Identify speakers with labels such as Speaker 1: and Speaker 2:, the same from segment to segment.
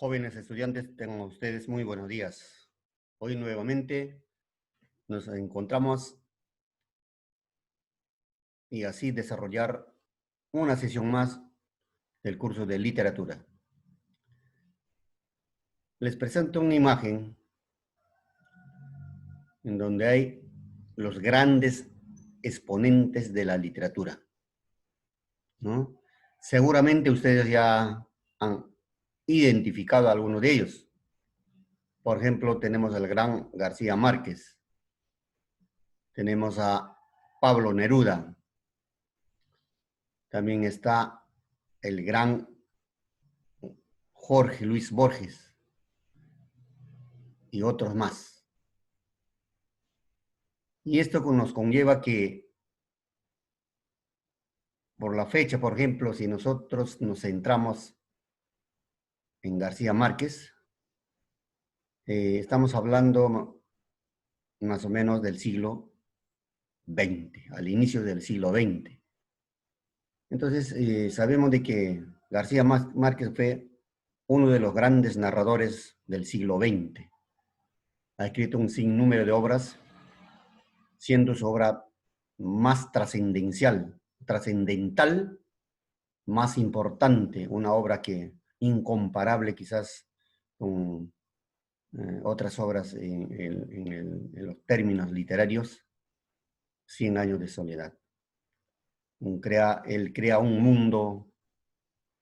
Speaker 1: Jóvenes estudiantes, tengan ustedes muy buenos días. Hoy nuevamente nos encontramos y así desarrollar una sesión más del curso de literatura. Les presento una imagen en donde hay los grandes exponentes de la literatura, ¿no? Seguramente ustedes ya han identificado a alguno de ellos. Por ejemplo, tenemos al gran García Márquez, tenemos a Pablo Neruda, también está el gran Jorge Luis Borges y otros más. Y esto nos conlleva que, por la fecha, por ejemplo, si nosotros nos centramos en García Márquez, estamos hablando más o menos del siglo XX, al inicio del siglo XX. Entonces, sabemos de que García Márquez fue uno de los grandes narradores del siglo XX. Ha escrito un sinnúmero de obras, siendo su obra más trascendental, más importante, una obra que incomparable quizás con otras obras en los términos literarios, 100 años de soledad. Él crea un mundo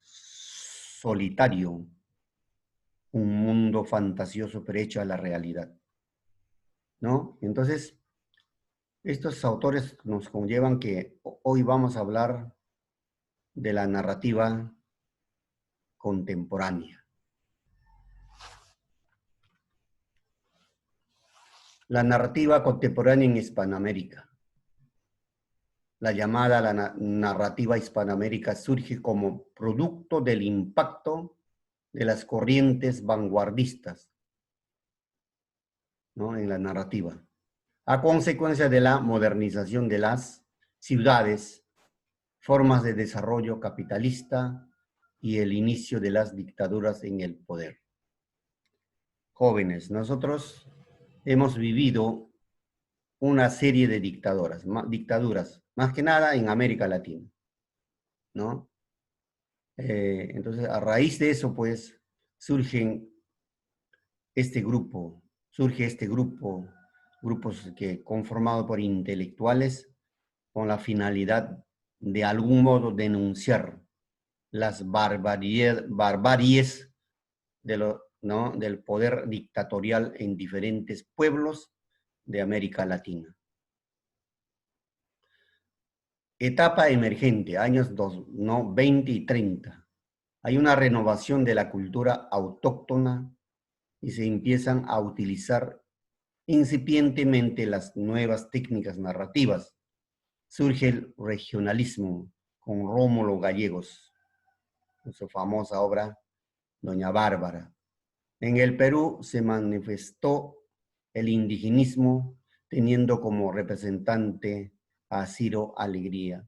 Speaker 1: solitario, un mundo fantasioso pero hecho a la realidad, ¿no? Entonces, estos autores nos conllevan que hoy vamos a hablar de la narrativa contemporánea. La narrativa contemporánea en Hispanoamérica. La llamada narrativa hispanoamérica surge como producto del impacto de las corrientes vanguardistas, ¿no?, en la narrativa, a consecuencia de la modernización de las ciudades, formas de desarrollo capitalista y el inicio de las dictaduras en el poder. Jóvenes, nosotros hemos vivido una serie de dictaduras, más que nada en América Latina, ¿no? Entonces, a raíz de eso, pues, surge este grupo, grupos conformados por intelectuales con la finalidad de algún modo denunciar las barbaries ¿no?, del poder dictatorial en diferentes pueblos de América Latina. Etapa emergente, años 20 y 30. Hay una renovación de la cultura autóctona y se empiezan a utilizar incipientemente las nuevas técnicas narrativas. Surge el regionalismo con Rómulo Gallegos, con su famosa obra Doña Bárbara. En el Perú se manifestó el indigenismo teniendo como representante a Ciro Alegría.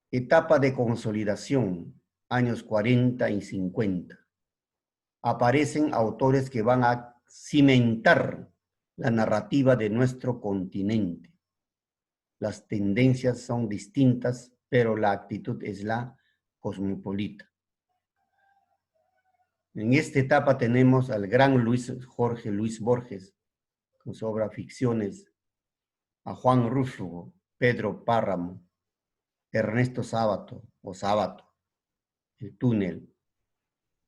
Speaker 1: Etapa de consolidación, años 40 y 50. Aparecen autores que van a cimentar la narrativa de nuestro continente. Las tendencias son distintas, pero la actitud es la cosmopolita. En esta etapa tenemos al gran Jorge Luis Borges, con su obra Ficciones, a Juan Rúsfugo, Pedro Páramo, Ernesto Sábato, El Túnel,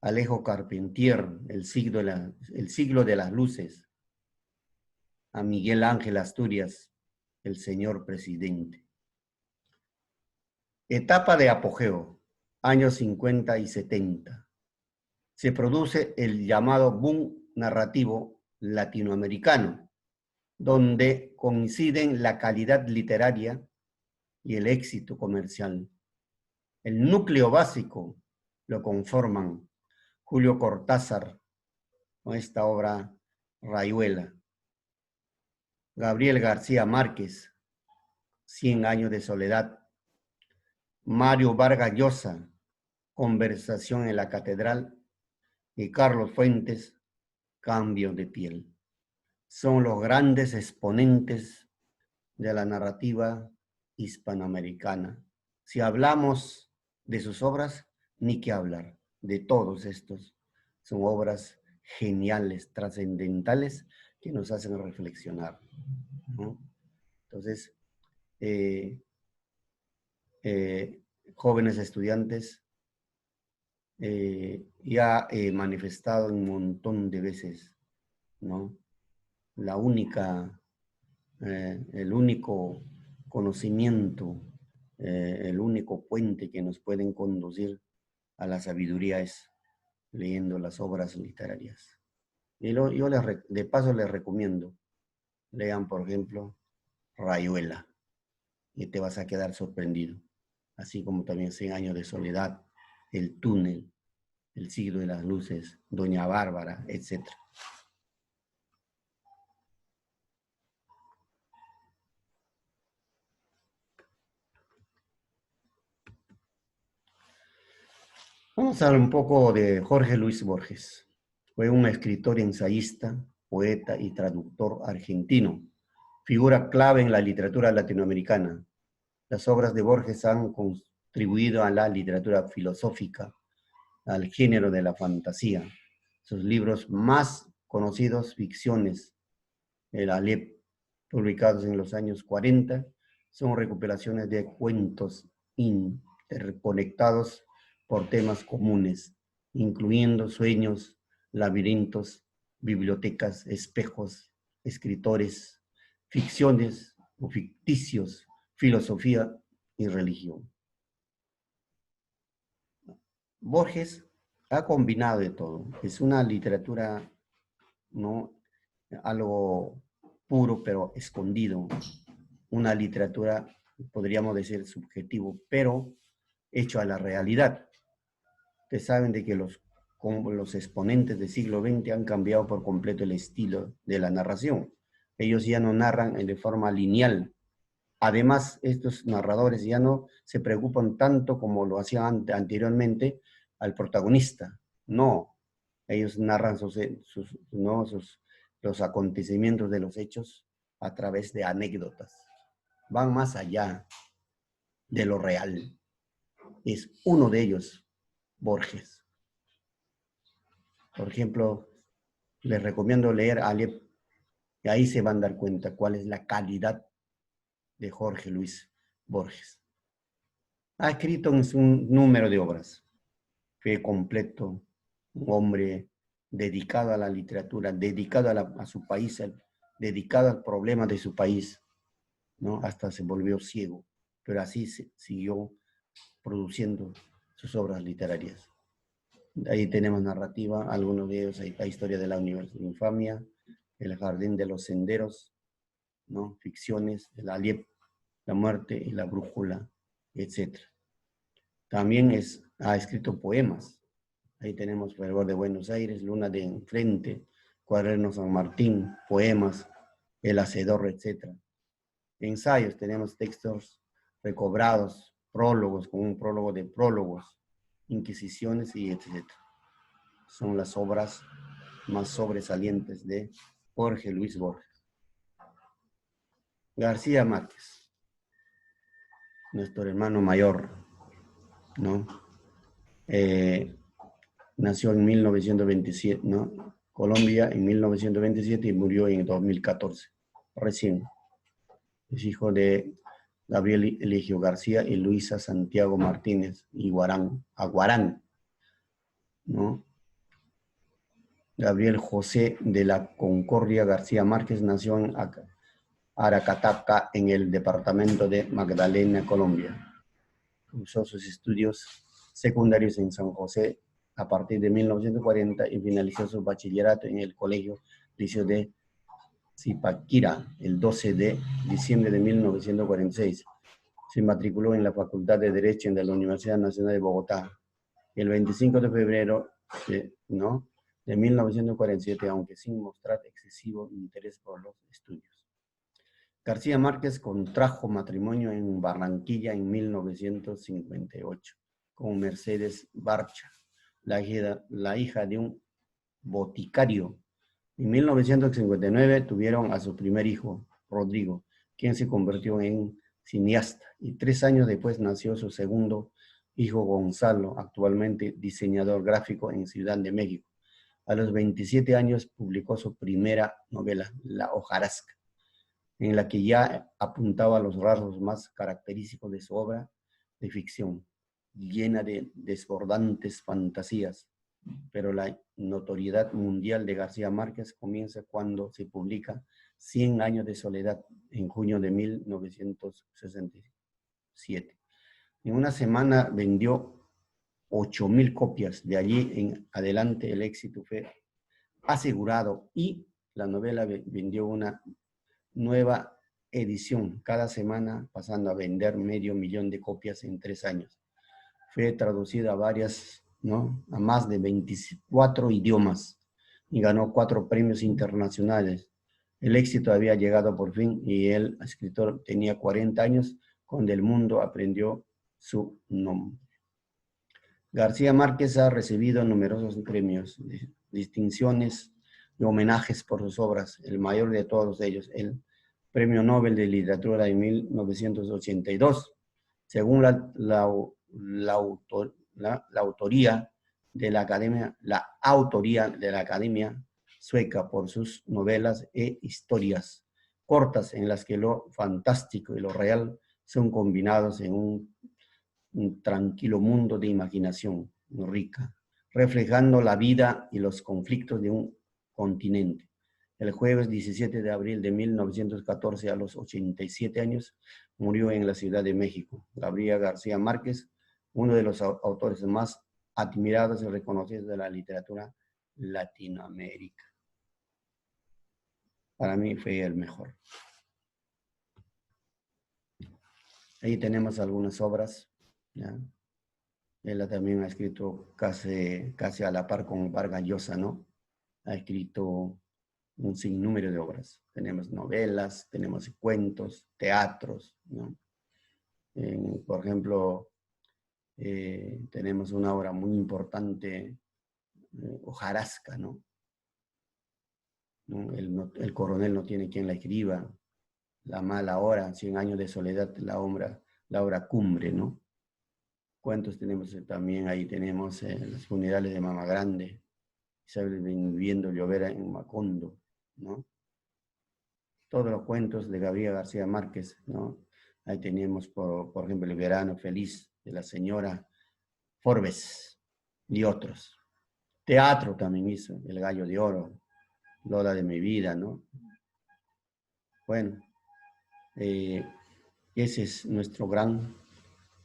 Speaker 1: Alejo Carpentier, el siglo de las luces, a Miguel Ángel Asturias, El señor presidente. Etapa de apogeo, años 50 y 70. Se produce el llamado boom narrativo latinoamericano, donde coinciden la calidad literaria y el éxito comercial. El núcleo básico lo conforman Julio Cortázar, con esta obra Rayuela, Gabriel García Márquez, 100 años de soledad, Mario Vargas Llosa, Conversación en la Catedral, y Carlos Fuentes, Cambio de piel. Son los grandes exponentes de la narrativa hispanoamericana. Si hablamos de sus obras, ni qué hablar. De todos estos, son obras geniales, trascendentales, que nos hacen reflexionar, ¿no? Entonces, eh, jóvenes estudiantes, ya he manifestado un montón de veces, ¿no? La única, el único conocimiento, el único puente que nos pueden conducir a la sabiduría es leyendo las obras literarias. Y yo de paso les recomiendo, lean por ejemplo Rayuela, y te vas a quedar sorprendido, así como también Cien años de soledad, El túnel, El siglo de las luces, Doña Bárbara, etc. Vamos a hablar un poco de Jorge Luis Borges. Fue un escritor, ensayista, poeta y traductor argentino, figura clave en la literatura latinoamericana. Las obras de Borges han contribuido a la literatura filosófica, al género de la fantasía. Sus libros más conocidos, Ficciones, El Alep, publicados en los años 40, son recopilaciones de cuentos interconectados por temas comunes, incluyendo sueños, laberintos, bibliotecas, espejos, escritores, ficciones o ficticios, filosofía y religión. Borges ha combinado de todo. Es una literatura, ¿no?, algo puro pero escondido. Una literatura, podríamos decir, subjetivo, pero hecho a la realidad. Ustedes saben de que como los exponentes del siglo XX han cambiado por completo el estilo de la narración. Ellos ya no narran de forma lineal. Además, estos narradores ya no se preocupan tanto como lo hacían anteriormente al protagonista. No, ellos narran los acontecimientos de los hechos a través de anécdotas. Van más allá de lo real. Es uno de ellos, Borges. Por ejemplo, les recomiendo leer Alep, y ahí se van a dar cuenta cuál es la calidad de Jorge Luis Borges. Ha escrito un número de obras. Fue completo, un hombre dedicado a la literatura, dedicado a su país, dedicado al problema de su país, ¿no? Hasta se volvió ciego, pero así siguió produciendo sus obras literarias. Ahí tenemos narrativa, algunos de ellos, la historia de la infamia, El jardín de los senderos, ¿no? Ficciones, El Aliep, La muerte y la brújula, etc. También ha escrito poemas. Ahí tenemos Fervor de Buenos Aires, Luna de Enfrente, Cuaderno San Martín, poemas, El Hacedor, etc. Ensayos, tenemos textos recobrados, prólogos, con un prólogo de prólogos, Inquisiciones y etc. Son las obras más sobresalientes de Jorge Luis Borges. García Márquez, nuestro hermano mayor, ¿no? Nació en 1927, ¿no? Colombia en 1927 y murió en 2014, recién. Es hijo de Gabriel Eligio García y Luisa Santiago Martínez y Aguarán, ¿no? Gabriel José de la Concordia García Márquez nació en Aracataca, en el departamento de Magdalena, Colombia. Cursó sus estudios secundarios en San José a partir de 1940 y finalizó su bachillerato en el Colegio Liceo de Zipaquirá el 12 de diciembre de 1946. Se matriculó en la Facultad de Derecho de la Universidad Nacional de Bogotá. El 25 de febrero de 1947, aunque sin mostrar excesivo interés por los estudios. García Márquez contrajo matrimonio en Barranquilla en 1958 con Mercedes Barcha, la hija de un boticario. En 1959 tuvieron a su primer hijo, Rodrigo, quien se convirtió en cineasta, y 3 años después nació su segundo hijo, Gonzalo, actualmente diseñador gráfico en Ciudad de México. A los 27 años publicó su primera novela, La hojarasca, en la que ya apuntaba los rasgos más característicos de su obra de ficción, llena de desbordantes fantasías. Pero la notoriedad mundial de García Márquez comienza cuando se publica 100 años de soledad en junio de 1967. En una semana vendió 8.000 copias. De allí en adelante el éxito fue asegurado y la novela vendió una nueva edición cada semana, pasando a vender 500.000 de copias en 3 años. Fue traducida a varias, ¿no?, a más de 24 idiomas y ganó 4 premios internacionales. El éxito había llegado por fin y el escritor tenía 40 años cuando el mundo aprendió su nombre. García Márquez ha recibido numerosos premios, distinciones y homenajes por sus obras, el mayor de todos ellos, el Premio Nobel de Literatura de 1982, según la autoría de la Academia Sueca, por sus novelas e historias cortas en las que lo fantástico y lo real son combinados en un tranquilo mundo de imaginación rica, reflejando la vida y los conflictos de un continente. El jueves 17 de abril de 1914, a los 87 años, murió en la Ciudad de México. Gabriel García Márquez, uno de los autores más admirados y reconocidos de la literatura Latinoamérica. Para mí fue el mejor. Ahí tenemos algunas obras, ¿ya? Él también ha escrito casi a la par con Vargas Llosa, ¿no? Ha escrito un sinnúmero de obras. Tenemos novelas, tenemos cuentos, teatros, ¿no? Por ejemplo, tenemos una obra muy importante, Hojarasca, ¿no? El coronel no tiene quien la escriba. La mala hora, 100 años de soledad, la obra cumbre, ¿no? Cuentos tenemos también, ahí tenemos los funerales de Mama Grande, Isabel viendo llover en Macondo, ¿no? Todos los cuentos de Gabriel García Márquez, ¿no? Ahí tenemos, por ejemplo, El verano feliz de la señora Forbes y otros. Teatro también hizo, El gallo de oro, Lola de mi vida, ¿no? Bueno, ese es nuestro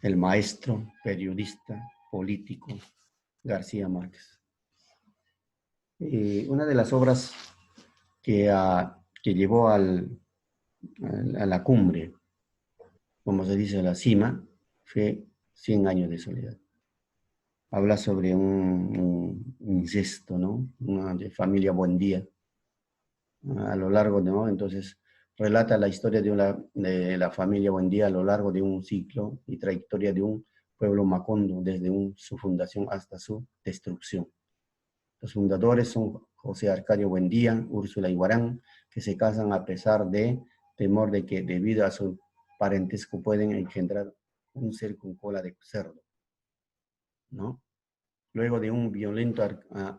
Speaker 1: el maestro, periodista, político, García Márquez. Una de las obras que llevó a la cumbre, como se dice, a la cima, fue 100 años de soledad. Habla sobre un incesto, ¿no? Una de familia Buendía, a lo largo, ¿no? Entonces, relata la historia de la familia Buendía a lo largo de un ciclo y trayectoria de un pueblo macondo, desde su fundación hasta su destrucción. Los fundadores son José Arcadio Buendía, Úrsula Iguarán, que se casan a pesar de temor de que, debido a su parentesco, pueden engendrar un ser con cola de cerdo, ¿no? Luego de un violento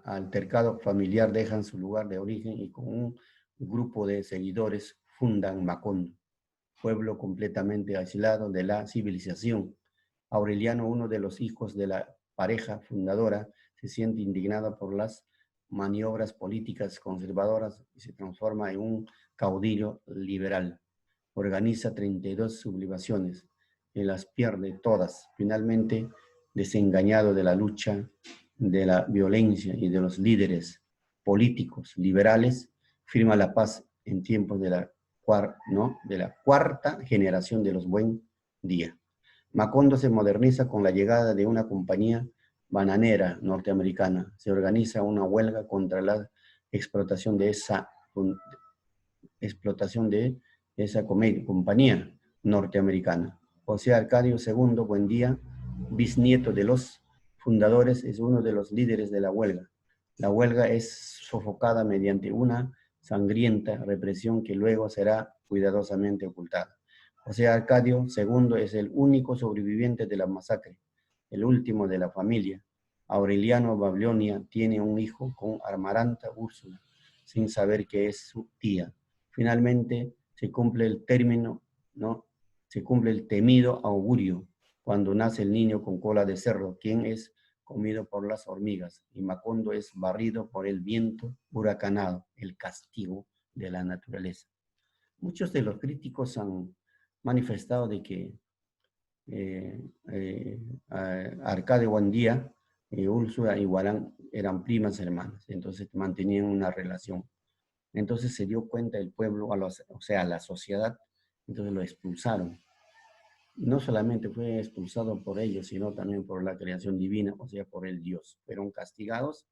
Speaker 1: altercado familiar, dejan su lugar de origen y con un grupo de seguidores fundan Macondo, pueblo completamente aislado de la civilización. Aureliano, uno de los hijos de la pareja fundadora, se siente indignado por las maniobras políticas conservadoras y se transforma en un caudillo liberal. Organiza 32 sublevaciones y las pierde todas. Finalmente, desengañado de la lucha, de la violencia y de los líderes políticos liberales, firma la paz en tiempos de la cuarta generación de los Buendía. Macondo se moderniza con la llegada de una compañía bananera norteamericana. Se organiza una huelga contra la explotación de esa compañía norteamericana. José Arcadio II Buendía, bisnieto de los fundadores, es uno de los líderes de la huelga. La huelga es sofocada mediante una sangrienta represión que luego será cuidadosamente ocultada. José Arcadio II es el único sobreviviente de la masacre, el último de la familia. Aureliano Babilonia tiene un hijo con Amaranta Úrsula, sin saber que es su tía. Finalmente se cumple el término, ¿no? Se cumple el temido augurio cuando nace el niño con cola de cerdo, quien es comido por las hormigas, y Macondo es barrido por el viento huracanado, el castigo de la naturaleza. Muchos de los críticos han manifestado de que Arcadio Buendía, Úrsula y Guarán eran primas hermanas, entonces mantenían una relación. Entonces se dio cuenta el pueblo, o sea, la sociedad, entonces lo expulsaron. No solamente fue expulsado por ellos, sino también por la creación divina, o sea, por el Dios. Fueron castigados,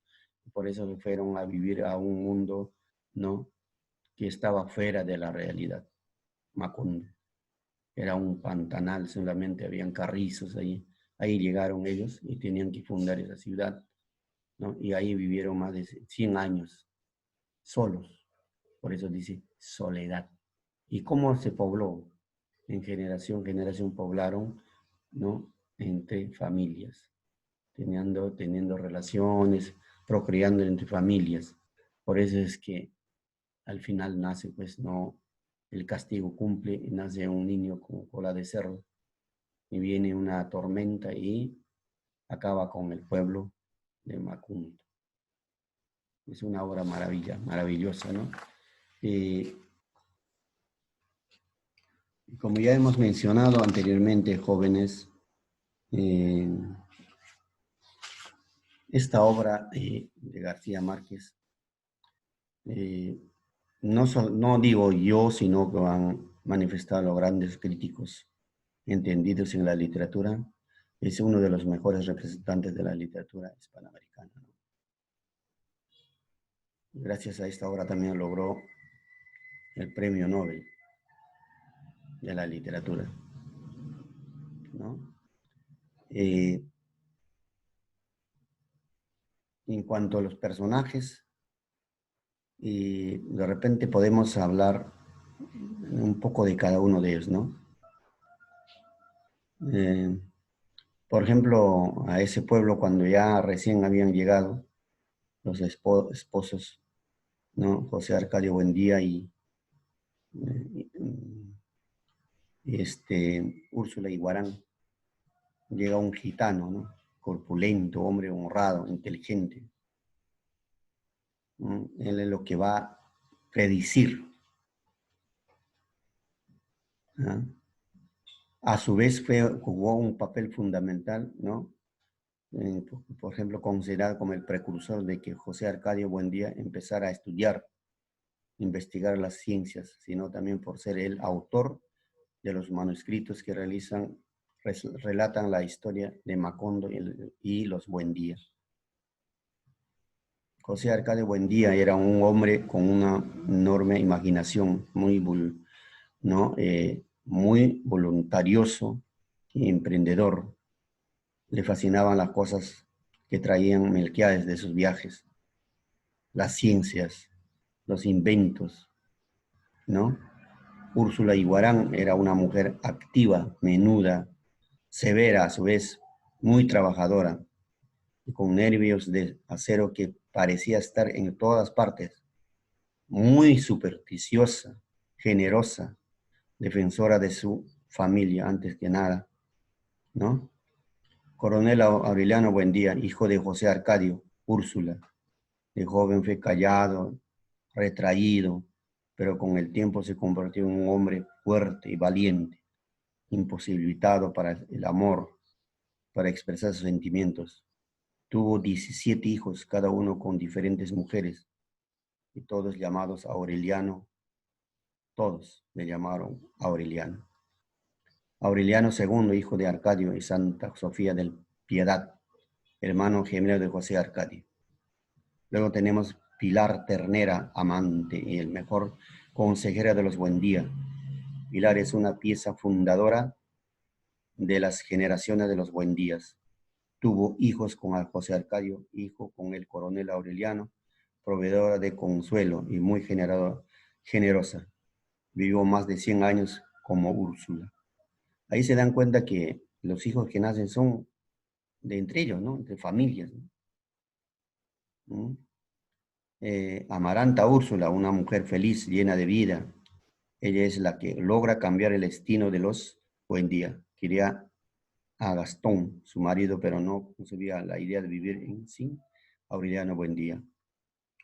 Speaker 1: por eso fueron a vivir a un mundo, ¿no?, que estaba fuera de la realidad. Macondo era un pantanal, solamente habían carrizos ahí. Ahí llegaron ellos y tenían que fundar esa ciudad, ¿no? Y ahí vivieron más de 100 años solos. Por eso dice soledad. ¿Y cómo se pobló? En generación poblaron, ¿no?, entre familias, teniendo relaciones, procreando entre familias. Por eso es que al final nace, pues, no, el castigo cumple y nace un niño con cola de cerdo y viene una tormenta y acaba con el pueblo de Macondo. Es una obra maravillosa, ¿no? Como ya hemos mencionado anteriormente, jóvenes, esta obra de García Márquez, no digo yo, sino que han manifestado los grandes críticos entendidos en la literatura, es uno de los mejores representantes de la literatura hispanoamericana, ¿no? Gracias a esta obra también logró el Premio Nobel de la literatura, ¿no? En cuanto a los personajes, y de repente podemos hablar un poco de cada uno de ellos, ¿no? Por ejemplo, a ese pueblo cuando ya recién habían llegado los esposos, ¿no? José Arcadio Buendía y Úrsula Iguarán, llega un gitano, ¿no? Corpulento, hombre honrado, inteligente, ¿no? Él es lo que va a predecir, ¿no? A su vez jugó un papel fundamental, ¿no? Por ejemplo, considerado como el precursor de que José Arcadio Buendía empezara a estudiar, investigar las ciencias, sino también por ser el autor de los manuscritos que relatan la historia de Macondo y los Buendía. José Arcadio Buendía era un hombre con una enorme imaginación, ¿no? Muy voluntarioso y emprendedor. Le fascinaban las cosas que traían Melquiades de sus viajes, las ciencias, los inventos, ¿no? Úrsula Iguarán era una mujer activa, menuda, severa a su vez, muy trabajadora, y con nervios de acero que parecía estar en todas partes, muy supersticiosa, generosa, defensora de su familia antes que nada, ¿no? Coronel Aureliano Buendía, hijo de José Arcadio, Úrsula. De joven fue callado, retraído, pero con el tiempo se convirtió en un hombre fuerte y valiente, imposibilitado para el amor, para expresar sus sentimientos. Tuvo 17 hijos, cada uno con diferentes mujeres, y todos llamados Aureliano, todos le llamaron Aureliano. Aureliano II, hijo de Arcadio y Santa Sofía del Piedad, hermano gemelo de José Arcadio. Luego tenemos Pilar Ternera, amante y el mejor consejera de los Buendía. Pilar es una pieza fundadora de las generaciones de los Buendías. Tuvo hijos con José Arcadio, hijo con el coronel Aureliano, proveedora de consuelo y muy generosa. Vivió más de 100 años como Úrsula. Ahí se dan cuenta que los hijos que nacen son de entre ellos, ¿no? Entre familias, ¿no? ¿Mm? Amaranta Úrsula, una mujer feliz, llena de vida. Ella es la que logra cambiar el destino de los Buendía. Quería a Gastón, su marido, pero no concebía la idea de vivir sin Aureliano Buendía.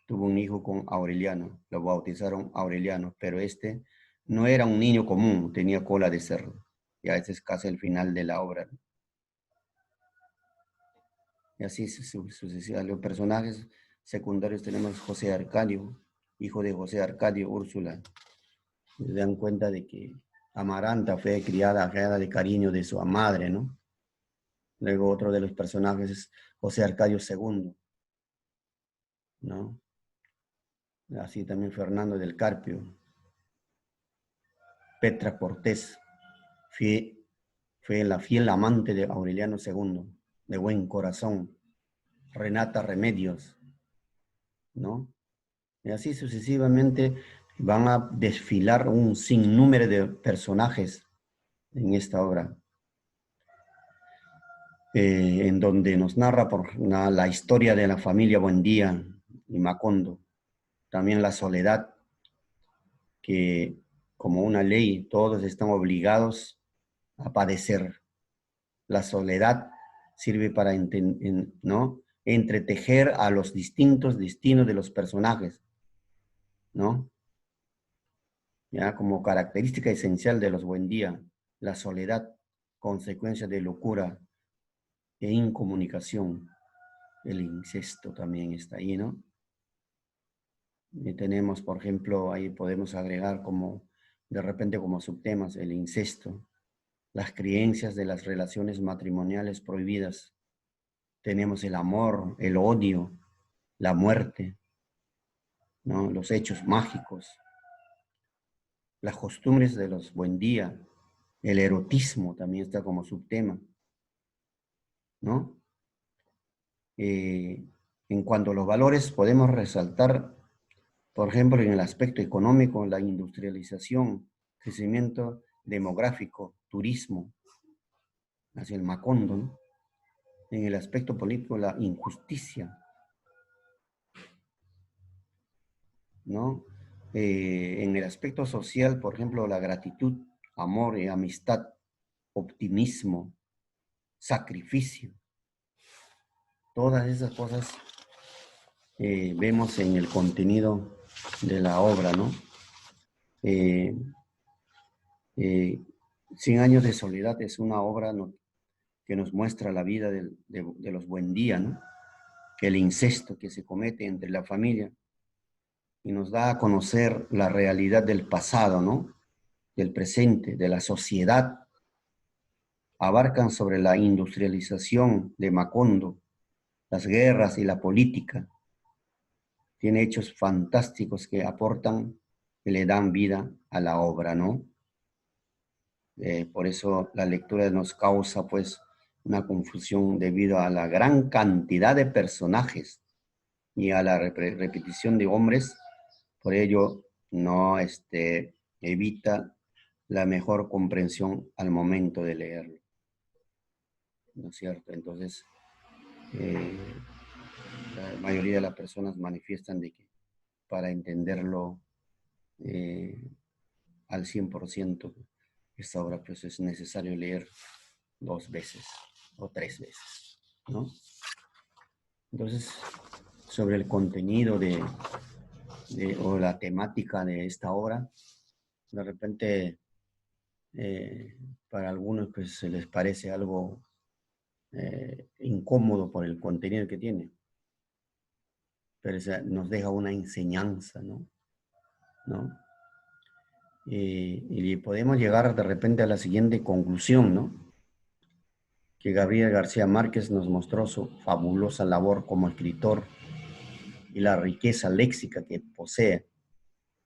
Speaker 1: Tuvo un hijo con Aureliano, lo bautizaron Aureliano, pero este no era un niño común, tenía cola de cerdo. Ya ese es casi el final de la obra. Y así sucesivamente. Los personajes secundarios tenemos José Arcadio, hijo de José Arcadio, Úrsula. Se dan cuenta de que Amaranta fue criada de cariño de su madre, ¿no? Luego otro de los personajes es José Arcadio II, ¿no? Así también Fernando del Carpio, Petra Cortés, fue la fiel amante de Aureliano II, de buen corazón, Renata Remedios, ¿no? Y así sucesivamente van a desfilar un sinnúmero de personajes en esta obra, en donde nos narra la historia de la familia Buendía y Macondo, también la soledad, que como una ley todos están obligados a padecer. La soledad sirve para ¿no? entretejer a los distintos destinos de los personajes, ¿no? Ya como característica esencial de los Buendía, la soledad, consecuencia de locura e incomunicación. El incesto también está ahí, ¿no? Y tenemos, por ejemplo, ahí podemos agregar como, de repente como subtemas, el incesto, las creencias de las relaciones matrimoniales prohibidas. Tenemos el amor, el odio, la muerte, ¿no? Los hechos mágicos, las costumbres de los Buendía, el erotismo también está como subtema, ¿no? En cuanto a los valores, podemos resaltar, por ejemplo, en el aspecto económico, la industrialización, crecimiento demográfico, turismo, hacia el Macondo, ¿no? En el aspecto político, la injusticia, ¿no? En el aspecto social, por ejemplo, la gratitud, amor y amistad, optimismo, sacrificio. Todas esas cosas vemos en el contenido de la obra, ¿no? Eh, eh, 100 años de soledad es una obra, ¿no?, que nos muestra la vida de los Buendía, ¿no? El incesto que se comete entre la familia y nos da a conocer la realidad del pasado, ¿no? Del presente, de la sociedad. Abarcan sobre la industrialización de Macondo, las guerras y la política. Tiene hechos fantásticos que aportan, que le dan vida a la obra, ¿no? Por eso la lectura nos causa, pues, una confusión debido a la gran cantidad de personajes y a la repetición de hombres. Por ello, no evita la mejor comprensión al momento de leerlo, ¿no es cierto? Entonces, eh, la mayoría de las personas manifiestan de que para entenderlo eh, al 100%, esta obra pues es necesario leer 2 veces o 3 veces, ¿no? Entonces, sobre el contenido o la temática de esta obra, de repente para algunos pues se les parece algo incómodo por el contenido que tiene, pero nos deja una enseñanza, ¿no? ¿No? Y podemos llegar de repente a la siguiente conclusión, ¿no? Que Gabriel García Márquez nos mostró su fabulosa labor como escritor y la riqueza léxica que posee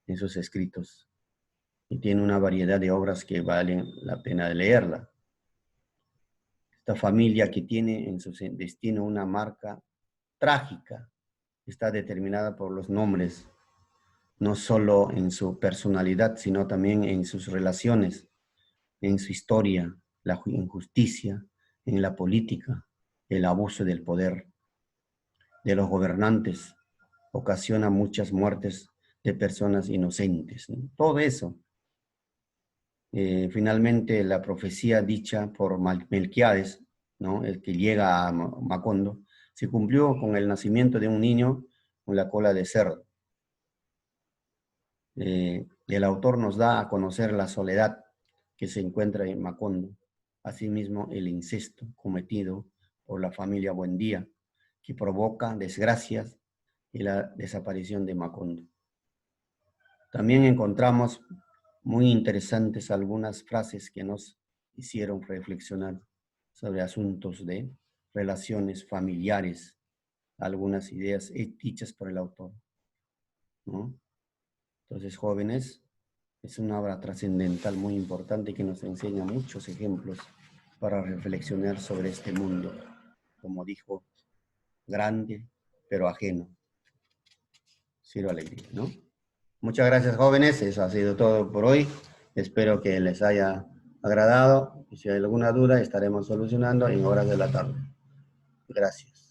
Speaker 1: en sus escritos. Y tiene una variedad de obras que valen la pena de leerla. Esta familia que tiene en su destino una marca trágica, está determinada por los nombres, no solo en su personalidad, sino también en sus relaciones, en su historia, la injusticia, en la política, el abuso del poder de los gobernantes, ocasiona muchas muertes de personas inocentes, ¿no? Todo eso. Finalmente, la profecía dicha por Melquiades, ¿no? El que llega a Macondo, se cumplió con el nacimiento de un niño con la cola de cerdo. El autor nos da a conocer la soledad que se encuentra en Macondo, asimismo el incesto cometido por la familia Buendía, que provoca desgracias y la desaparición de Macondo. También encontramos muy interesantes algunas frases que nos hicieron reflexionar sobre asuntos de relaciones familiares, algunas ideas dichas por el autor, ¿no? Entonces, jóvenes, es una obra trascendental muy importante que nos enseña muchos ejemplos para reflexionar sobre este mundo, como dijo, grande pero ajeno. Ciro Alegría, ¿no? Muchas gracias, jóvenes. Eso ha sido todo por hoy. Espero que les haya agradado. Y si hay alguna duda, estaremos solucionando en horas de la tarde. Gracias.